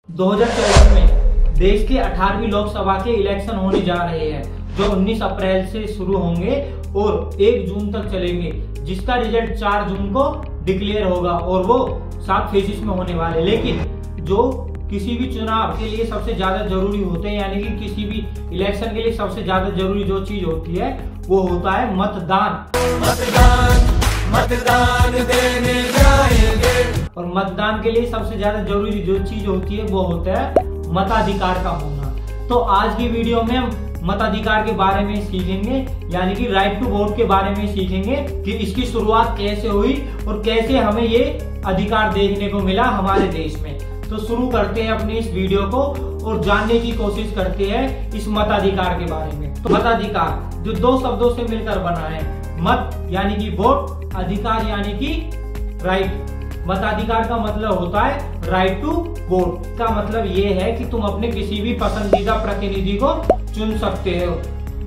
2024 में देश के 18वीं लोकसभा के इलेक्शन होने जा रहे हैं, जो 19 अप्रैल से शुरू होंगे और 1 जून तक चलेंगे, जिसका रिजल्ट 4 जून को डिक्लेयर होगा और वो 7 फेजेस में होने वाले। लेकिन जो किसी भी चुनाव के लिए सबसे ज्यादा जरूरी होते हैं, यानी कि किसी भी इलेक्शन के लिए सबसे ज्यादा जरूरी जो चीज होती है वो होता है मतदान। मतदान देने जाएंगे। और मतदान के लिए सबसे ज्यादा जरूरी जो चीज होती है वो होता है मताधिकार का होना। तो आज की वीडियो में हम मताधिकार के बारे में सीखेंगे, यानी कि राइट टू वोट के बारे में सीखेंगे कि इसकी शुरुआत कैसे हुई और कैसे हमें ये अधिकार देखने को मिला हमारे देश में। तो शुरू करते हैं अपनी इस वीडियो को और जानने की कोशिश करते हैं इस मताधिकार के बारे में। तो मताधिकार जो 2 शब्दों से मिलकर बना है, मत यानी कि वोट, अधिकार यानी कि राइट। मताधिकार का मतलब होता है राइट टू वोट। का मतलब ये है कि तुम अपने किसी भी पसंदीदा प्रतिनिधि को चुन सकते हो,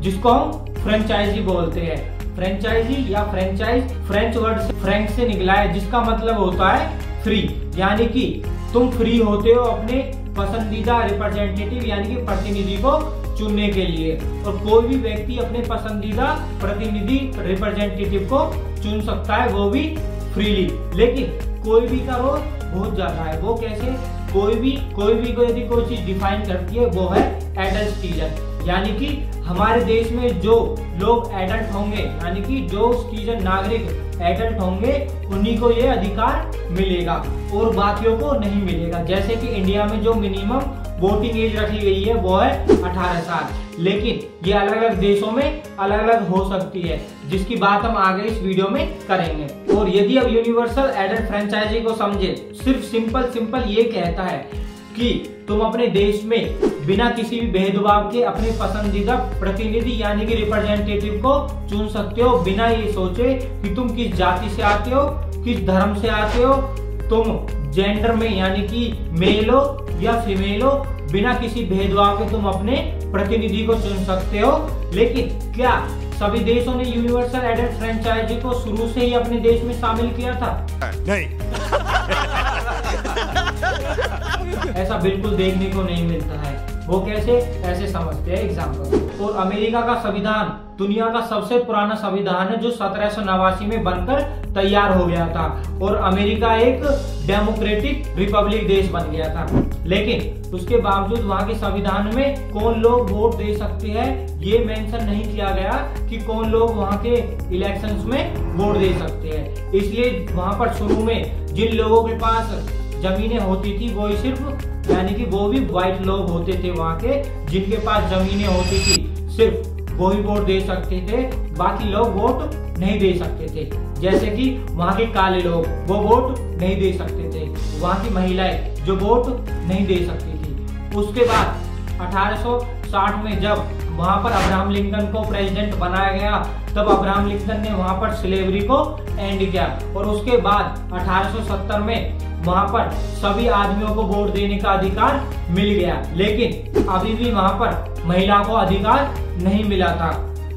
जिसको हम फ्रेंचाइजी बोलते हैं। फ्रेंचाइजी या फ्रेंचाइज फ्रेंच वर्ड से फ्रैंक से निकला है, जिसका मतलब होता है फ्री, यानी कि तुम फ्री होते हो अपने पसंदीदा रिप्रेजेंटेटिव यानी कि प्रतिनिधि को चुनने के लिए। और कोई भी व्यक्ति अपने पसंदीदा प्रतिनिधि रिप्रेजेंटेटिव को चुन सकता है, वो भी फ्रीली। लेकिन कोई भी का रोल बहुत ज्यादा है। वो कैसे? कोई भी को यदि कोई चीज डिफाइन करती है वो है एडल्ट सिटीजन, यानी कि हमारे देश में जो लोग एडल्ट होंगे, यानी कि जो सिटीजन नागरिक एडल्ट होंगे, उन्हीं को ये अधिकार मिलेगा और बाकियों को नहीं मिलेगा। जैसे कि इंडिया में जो मिनिमम वोटिंग एज रखी गई है वो है 18 साल, लेकिन ये अलग अलग देशों में अलग अलग हो सकती है, जिसकी बात हम आगे इस वीडियो में करेंगे। और यदि अब यूनिवर्सल एडल्ट फ्रेंचाइजी को समझे, सिर्फ सिंपल ये कहता है कि तुम अपने देश में बिना किसी भी भेदभाव के अपने पसंदीदा प्रतिनिधि यानी कि रिप्रेजेंटेटिव को चुन सकते हो, बिना ये सोचे कि तुम किस जाति से आते हो, किस धर्म से आते हो, तुम जेंडर में यानी कि मेल हो या फीमेल हो, बिना किसी भेदभाव के तुम अपने प्रतिनिधि को चुन सकते हो। लेकिन क्या सभी देशों ने यूनिवर्सल एडल्ट फ्रेंचाइजी को शुरू से ही अपने देश में शामिल किया था? नहीं। ऐसा बिल्कुल देखने को नहीं मिलता है। वो कैसे? ऐसे समझते हैं एग्जाम्पल। और अमेरिका का संविधान दुनिया का सबसे पुराना संविधान है, जो 1789 में बनकर तैयार हो गया था और अमेरिका एक डेमोक्रेटिक रिपब्लिक देश बन गया था। लेकिन उसके बावजूद वहाँ के संविधान में कौन लोग वोट दे सकते हैं ये मेंशन नहीं किया गया कि कौन लोग वहाँ के इलेक्शंस में वोट दे सकते हैं। इसलिए वहाँ पर शुरू में जिन लोगों के पास जमीनें होती थी वो ही सिर्फ, यानी कि वो भी व्हाइट लोग होते थे वहाँ के, जिनके पास जमीनें होती थी, सिर्फ वो ही वोट दे सकते थे, बाकी लोग वोट नहीं दे सकते थे। जैसे कि वहाँ के काले लोग वो वोट नहीं दे सकते थे, वहाँ की महिलाएं जो वोट नहीं दे सकती थी। उसके बाद 1860 में जब वहाँ पर अब्राहम लिंकन को प्रेसिडेंट बनाया गया, तब अब्राहम लिंकन ने वहाँ पर स्लेवरी को एंड किया और उसके बाद 1870 में वहाँ पर सभी आदमियों को वोट देने का अधिकार मिल गया। लेकिन अभी भी वहाँ पर महिला को अधिकार नहीं मिला था,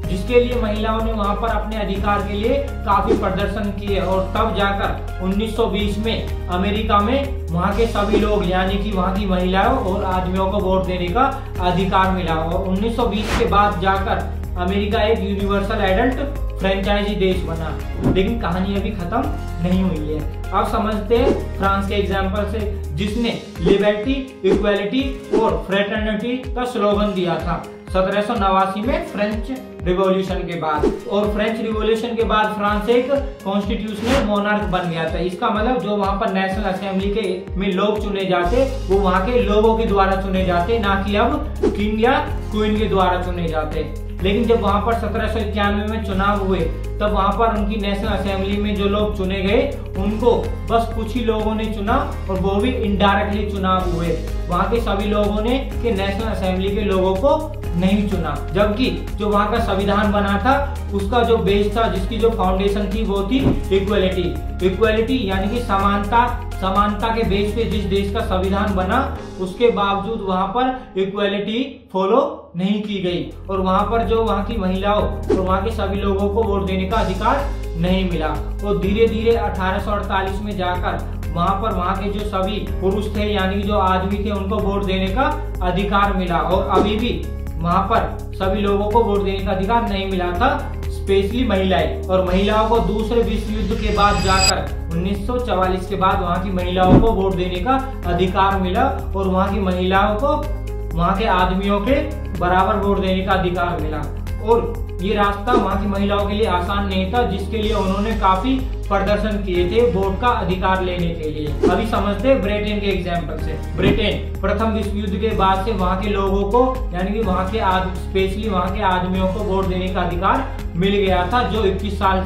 जिसके लिए महिलाओं ने वहाँ पर अपने अधिकार के लिए काफी प्रदर्शन किए और तब जाकर 1920 में अमेरिका में वहाँ के सभी लोग यानी कि वहाँ की महिलाओं और आदमियों को वोट देने का अधिकार मिला। और 1920 के बाद जाकर अमेरिका एक यूनिवर्सल एडल्ट फ्रेंचाइजी देश बना। लेकिन कहानी अभी खत्म नहीं हुई है। अब समझते हैं फ्रांस के एग्जाम्पल से, जिसने लिबर्टी, इक्वालिटी और फ्रेटर्निटी का स्लोगन दिया था 1789 में फ्रेंच रिवॉल्यूशन के बाद। और फ्रेंच रिवॉल्यूशन के बाद फ्रांस एक कॉन्स्टिट्यूशनल मोनार्क बन गया था। इसका मतलब जो वहाँ पर नेशनल असेंबली के में लोग चुने जाते वो वहाँ के लोगों के द्वारा चुने जाते, ना कि अब किंग या क्वीन के द्वारा चुने जाते। लेकिन जब वहाँ पर 1791 में चुनाव हुए, तब वहाँ पर उनकी नेशनल असेंबली में जो लोग चुने गए उनको बस कुछ ही लोगों ने चुना और वो भी इनडायरेक्टली चुनाव हुए। वहाँ के सभी लोगों ने कि नेशनल असेंबली के लोगों को नहीं चुना। जबकि जो वहाँ का संविधान बना था उसका जो बेस था, जिसकी जो फाउंडेशन थी वो थी इक्वालिटी यानी कि समानता के बेस पे जिस देश का संविधान बना, उसके बावजूद वहाँ पर इक्वालिटी फॉलो नहीं की गई और वहाँ पर जो वहाँ की महिलाओं और वहाँ के सभी लोगों को वोट देने का अधिकार नहीं मिला। और धीरे धीरे 1848 में जाकर वहाँ पर वहाँ के जो सभी पुरुष थे यानी कि जो आदमी थे उनको वोट देने का अधिकार मिला। और अभी भी वहाँ पर सभी लोगों को वोट देने का अधिकार नहीं मिला था, स्पेशली महिलाएं। और महिलाओं को दूसरे विश्व युद्ध के बाद जाकर 1944 के बाद वहाँ की महिलाओं को वोट देने का अधिकार मिला और वहाँ की महिलाओं को वहाँ के आदमियों के बराबर वोट देने का अधिकार मिला। और ये रास्ता वहाँ की महिलाओं के लिए आसान नहीं था, जिसके लिए उन्होंने काफी प्रदर्शन किए थे वोट का अधिकार लेने के लिए। अभी समझते हैं ब्रिटेन के एग्जाम्पल से। ब्रिटेन प्रथम विश्व युद्ध के बाद से वहाँ के लोगों को यानी कि वहाँ के स्पेशली वहाँ के आदमियों को वोट देने का अधिकार मिल गया था, जो 21 साल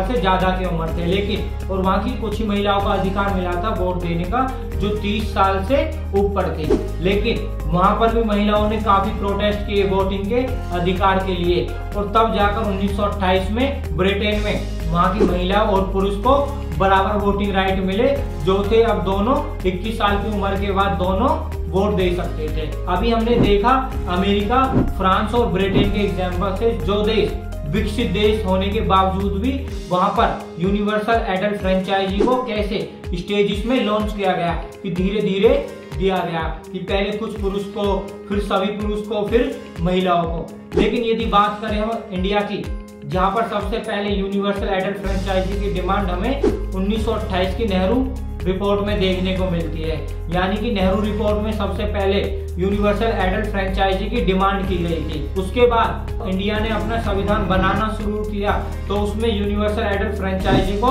से ज्यादा की उम्र थे। लेकिन और वहाँ की कुछ ही महिलाओं का अधिकार मिला था वोट देने का जो 30 साल से ऊपर थे। लेकिन वहाँ पर भी महिलाओं ने काफी प्रोटेस्ट किए वोटिंग के अधिकार के लिए। और तब जाकर 1928 में ब्रिटेन में वहाँ की महिला और पुरुष को बराबर वोटिंग राइट मिले, जो थे अब दोनों 21 साल की उम्र के बाद दोनों वोट दे सकते थे। अभी हमने देखा अमेरिका, फ्रांस और ब्रिटेन के एग्जाम्पल से जो देश विकसित देश होने के बावजूद भी वहां पर यूनिवर्सल एडल्ट फ्रेंचाइजी को कैसे स्टेजेस में लॉन्च किया गया कि धीरे धीरे दिया गया कि पहले कुछ पुरुष को, फिर सभी पुरुष को, फिर महिलाओं को। लेकिन यदि बात करें हम इंडिया की, जहां पर सबसे पहले यूनिवर्सल एडल्ट फ्रेंचाइजी की डिमांड हमें 1928 की नेहरू रिपोर्ट में देखने को मिलती है। यानी कि नेहरू रिपोर्ट में सबसे पहले यूनिवर्सल एडल्ट फ्रेंचाइजी की डिमांड की गई थी। उसके बाद इंडिया ने अपना संविधान बनाना शुरू किया तो उसमें यूनिवर्सल एडल्ट फ्रेंचाइजी को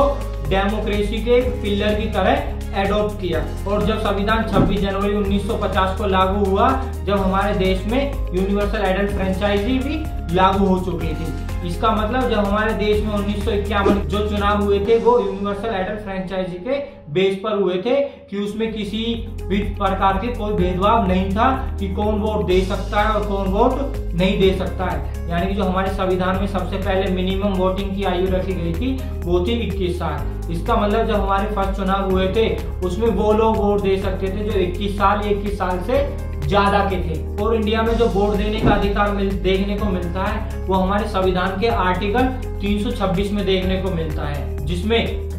डेमोक्रेसी के पिलर की तरह एडॉप्ट किया। और जब संविधान 26 जनवरी 1950 को लागू हुआ, जब हमारे देश में यूनिवर्सल एडल्ट फ्रेंचाइजी भी लागू हो चुकी थी। इसका मतलब जब हमारे देश में 1951 जो चुनाव हुए थे वो यूनिवर्सल एडल्ट फ्रेंचाइजी के बेस पर हुए थे कि उसमें किसी भी प्रकार के कोई भेदभाव नहीं था कि कौन वोट दे सकता है और कौन वोट नहीं दे सकता है। यानी कि जो हमारे संविधान में सबसे पहले मिनिमम वोटिंग की आयु रखी गई थी वो थी 21 साल। इसका मतलब जब हमारे फर्स्ट चुनाव हुए थे उसमें वो लोग वोट दे सकते थे जो 21 साल से ज्यादा के थे। और इंडिया में जो वोट देने का अधिकार देखने को मिलता है वो हमारे संविधान के आर्टिकल 326 में देखने को मिलता है,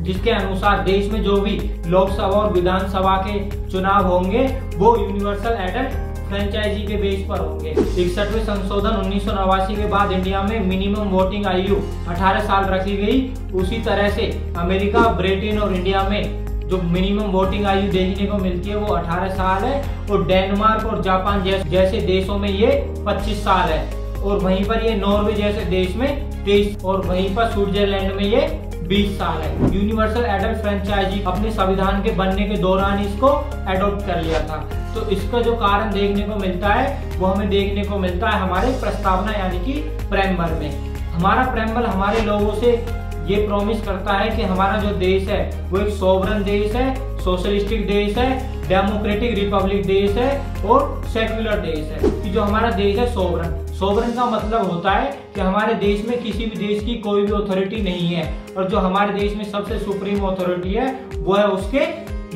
जिसके अनुसार देश में जो भी लोकसभा और विधानसभा के चुनाव होंगे वो यूनिवर्सल एडल्ट फ्रेंचाइजी के बेस पर होंगे। 61वें संशोधन 1989 के बाद इंडिया में मिनिमम वोटिंग आयु 18 साल रखी गई। उसी तरह से अमेरिका, ब्रिटेन और इंडिया में जो मिनिमम वोटिंग आयु देखने को मिलती है वो 18 साल है। और डेनमार्क और जापान जैसे देशों में ये 25 साल है। और वहीं पर ये नॉर्वे जैसे देश में 23 और वहीं पर स्विट्जरलैंड में ये 20 साल है। यूनिवर्सल एडल्ट फ्रेंचाइजी अपने संविधान के बनने के दौरान इसको एडॉप्ट कर लिया था। तो इसका जो कारण देखने को मिलता है वो हमें देखने को मिलता है हमारे प्रस्तावना यानी कि प्रेम्बल में। हमारा प्रेम्बल हमारे लोगों से ये प्रॉमिस करता है कि हमारा जो देश है वो एक सोवरन देश है, सोशलिस्टिक देश है, डेमोक्रेटिक रिपब्लिक देश है और सेक्युलर देश है। कि जो हमारा देश है सोवरन का मतलब होता है कि हमारे देश में किसी भी देश की कोई भी अथॉरिटी नहीं है और जो हमारे देश में सबसे सुप्रीम अथॉरिटी है वो है उसके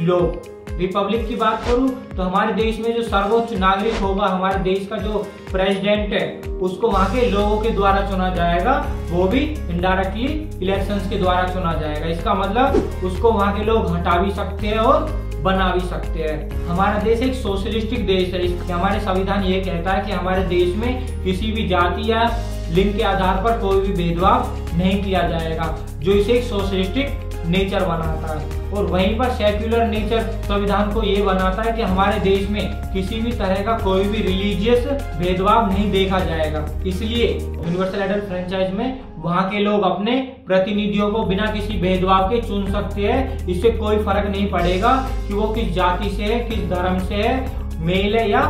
लोग। रिपब्लिक की बात करूं तो हमारे देश में जो सर्वोच्च नागरिक होगा, हमारे देश का जो प्रेसिडेंट है उसको वहाँ के लोगों के द्वारा चुना जाएगा, वो भी इनडायरेक्टली इलेक्शंस के द्वारा चुना जाएगा। इसका मतलब उसको वहाँ के लोग हटा भी सकते हैं और बना भी सकते हैं। हमारा देश एक सोशलिस्टिक देश है। हमारे संविधान ये कहता है कि हमारे देश में किसी भी जाति या लिंग के आधार पर कोई भी भेदभाव नहीं किया जाएगा, जो इसे एक सोशलिस्टिक नेचर बनाता है। और वहीं पर सेक्युलर नेचर संविधान को ये बनाता है कि हमारे देश में किसी भी तरह का कोई भी रिलीजियस भेदभाव नहीं देखा जाएगा। इसलिए यूनिवर्सल एडल्ट फ्रेंचाइज में वहाँ के लोग अपने प्रतिनिधियों को बिना किसी भेदभाव के चुन सकते हैं। इससे कोई फर्क नहीं पड़ेगा कि वो किस जाति से है, किस धर्म से है, मेल है या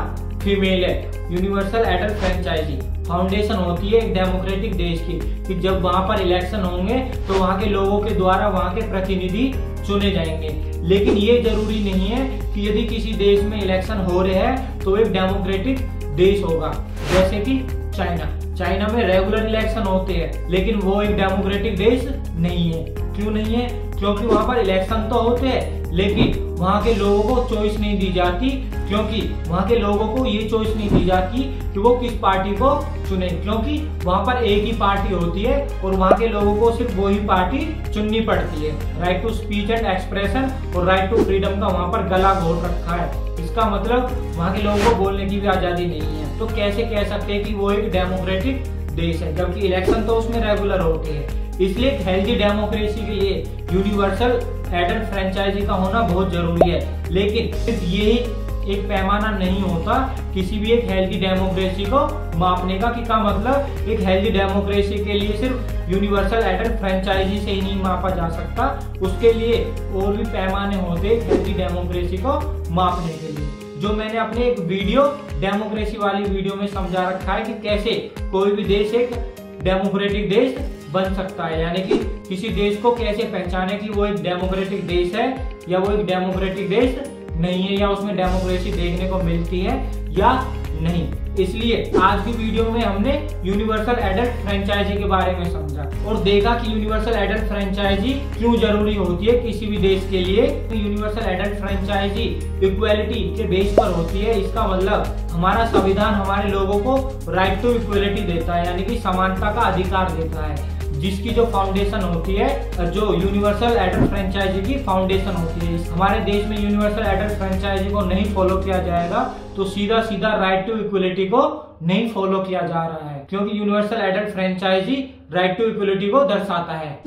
फीमेल है। यूनिवर्सल एडल्ट फ्रेंचाइजी फाउंडेशन होती है एक डेमोक्रेटिक देश की कि जब वहाँ पर इलेक्शन होंगे तो वहाँ के लोगों के द्वारा वहाँ के प्रतिनिधि चुने जाएंगे। लेकिन ये जरूरी नहीं है कि यदि किसी देश में इलेक्शन हो रहे हैं तो एक डेमोक्रेटिक देश होगा। जैसे कि चाइना में रेगुलर इलेक्शन होते हैं लेकिन वो एक डेमोक्रेटिक देश नहीं है। क्यों नहीं है? क्योंकि वहाँ पर इलेक्शन तो होते हैं लेकिन वहाँ के लोगों को चॉइस नहीं दी जाती, क्योंकि वहाँ के लोगों को ये चॉइस नहीं दी जाती कि वो किस पार्टी को चुने, क्योंकि वहाँ पर एक ही पार्टी होती है और वहाँ के लोगों को सिर्फ वही पार्टी चुननी पड़ती है। Right to speech and expression और राइट टू फ्रीडम का वहाँ पर गला घोट रखा है। इसका मतलब वहाँ के लोगों को बोलने की भी आजादी नहीं है। तो कैसे कह सकते हैं कि वो एक डेमोक्रेटिक देश है, जबकि इलेक्शन तो उसमें रेगुलर होते हैं। इसलिए एक हेल्दी डेमोक्रेसी के लिए यूनिवर्सल एडल्ट फ्रेंचाइजी का होना बहुत जरूरी है। लेकिन सिर्फ यही एक पैमाना नहीं होता किसी भी एक हेल्दी डेमोक्रेसी को मापने का, कि का मतलब एक हेल्दी डेमोक्रेसी के लिए सिर्फ यूनिवर्सल एडल्ट फ्रेंचाइजी से ही नहीं मापा जा सकता, उसके लिए और भी पैमाने होते हैं हेल्दी डेमोक्रेसी को मापने के लिए, जो मैंने अपने एक वीडियो डेमोक्रेसी वाली वीडियो में समझा रखा है कि कैसे कोई भी देश एक डेमोक्रेटिक देश बन सकता है। यानी कि किसी देश को कैसे पहचाने कि वो एक डेमोक्रेटिक देश है या वो एक डेमोक्रेटिक देश नहीं है, या उसमें डेमोक्रेसी देखने को मिलती है या नहीं। इसलिए आज की वीडियो में हमने यूनिवर्सल एडल्ट फ्रेंचाइजी के बारे में समझा और देखा कि यूनिवर्सल एडल्ट फ्रेंचाइजी क्यों जरूरी होती है किसी भी देश के लिए। तो यूनिवर्सल एडल्ट फ्रेंचाइजी इक्वालिटी के बेस पर होती है। इसका मतलब हमारा संविधान हमारे लोगों को राइट टू इक्वालिटी देता है, यानी कि समानता का अधिकार देता है, जिसकी जो फाउंडेशन होती है, जो यूनिवर्सल एडल्ट फ्रेंचाइजी की फाउंडेशन होती है। हमारे देश में यूनिवर्सल एडल्ट फ्रेंचाइजी को नहीं फॉलो किया जाएगा तो सीधा सीधा राइट टू इक्वलिटी को नहीं फॉलो किया जा रहा है, क्योंकि universal adult franchise right to equality को दर्शाता है।